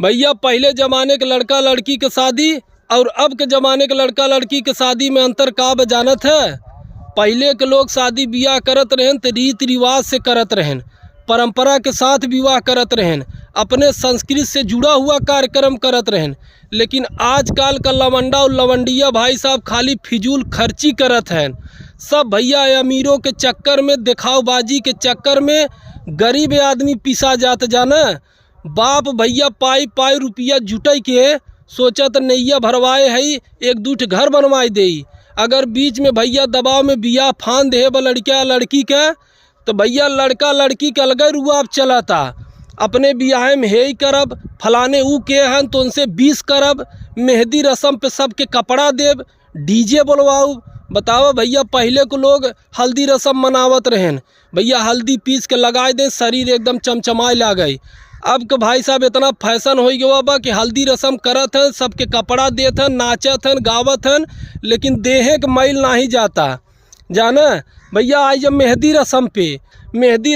भैया पहले ज़माने के लड़का लड़की के शादी और अब के ज़माने के लड़का लड़की के शादी में अंतर का जानत है। पहले के लोग शादी ब्याह करत रहन तो रीति रिवाज से करत रहन, परंपरा के साथ विवाह करत रहन, अपने संस्कृति से जुड़ा हुआ कार्यक्रम करत रहन। लेकिन आजकल का लवंडा और लवंडिया भाई साहब खाली फिजूल खर्ची करत हैं। सब भैया अमीरों के चक्कर में, दिखावबाजी के चक्कर में गरीब आदमी पिसा जात जाना। बाप भैया पाई पाई रुपया जुटाई के सोचत नैया भरवाए है, एक दूठ घर बनवाई दे। अगर बीच में भैया दबाव में बिया फान दे लड़का लड़की का, तो भैया लड़का लड़की के अलग रुआब चलाता। अपने बियाह में हे करब, फलाने ऊ के हैं तो उनसे 20 करब, मेहंदी रस्म पे सबके कपड़ा देव, डीजे बोलवाऊ। बताओ भैया पहले को लोग हल्दी रस्म मनावत रहें, भैया हल्दी पीस के लगाए दे, शरीर एकदम चमचमाए ला गई। अब के भाई साहब इतना फैशन हो गया बा कि हल्दी रस्म करत हैं, सबके कपड़ा देत हैं, नाचत हैं, गावत हैं, लेकिन देहे के मैल नहीं जाता जाना। भैया आज जब मेहंदी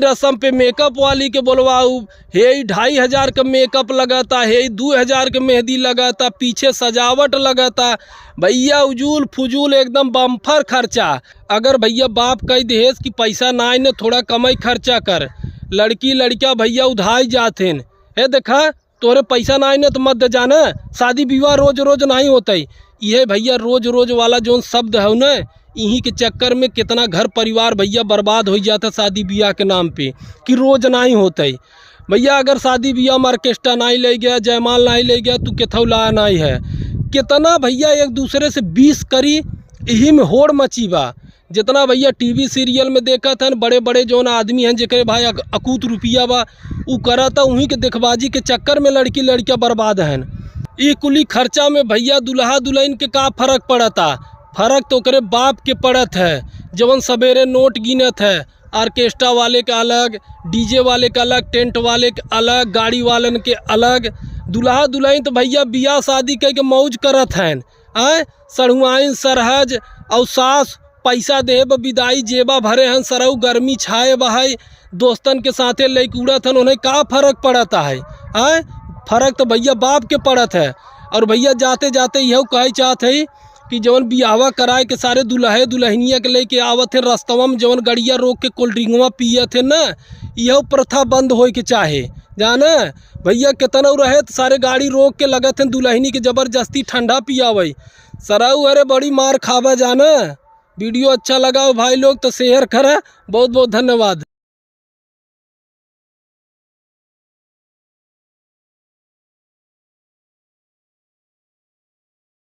रस्म पे मेकअप वाली के बोलवाऊ, हे 2500 का मेकअप लगाता, हे 2000 के मेहंदी लगाता, पीछे सजावट लगाता। भैया उजूल फुजूल एकदम बम्फर खर्चा। अगर भैया बाप कह देहेस कि पैसा ना आए न थोड़ा कमाई खर्चा कर, लड़की लड़का भैया उधाई जाते हैं। हे देखा तोरे पैसा ना आए न तो मत दे जाना, शादी विवाह रोज रोज नहीं होता। ये भैया रोज रोज वाला जो शब्द है न, यहीं के चक्कर में कितना घर परिवार भैया बर्बाद हो जाता शादी ब्याह के नाम पे कि रोज नहीं होता। भैया अगर शादी ब्याह में ऑर्केस्ट्रा नहीं ले गया, जयमाल नहीं ले गया, तो केथौ ला नहीं है। कितना भैया एक दूसरे से 20 करी, यही में होड़ मची बा। जितना भैया टीवी सीरियल में देखा था बड़े बड़े जौन आदमी हैं जेकरे भाई अकूत रुपया बा उ करता, उन्हीं के देखबाजी के चक्कर में लड़की लड़कियाँ बर्बाद हैं। ई कुली खर्चा में भैया दुल्हा दुल्हन के का फर्क पड़ता? फर्क तो करे बाप के पड़त है, जवन सवेरे नोट गिनत है। ऑर्केस्ट्रा वाले का अलग, डीजे वाले का अलग, टेंट वाले के अलग, गाड़ी वालन के अलग। दुल्हा दुल्हन तो भैया बियाह शादी कह के मौज करत हैं। सड़ुआइन सरहज और सास पैसा दे विदाई जेबा भरे हैं, सरऊ गर्मी छाए बहाई दोस्तन के साथे लेके उड़त हैं। उन्हें का फर्क पड़ता है? फर्क तो भैया बाप के पड़त है। और भैया जाते जाते यह कहे चाहते है कि जवन बियावा कराए के सारे दुल्हे दुल्हनिया के लेके आवत है, रस्तवा में जवन गड़िया रोक के कोल्ड ड्रिंकवा पियत है न, यह प्रथा बंद हो के चाहे जाना। भैया कितना रहे तो सारे गाड़ी रोक के लगत हैं दुल्हनी के जबरदस्ती ठंडा पियावे। सराऊ अरे बड़ी मार खावा जाना। वीडियो अच्छा लगा भाई लोग तो शेयर करें। बहुत बहुत धन्यवाद।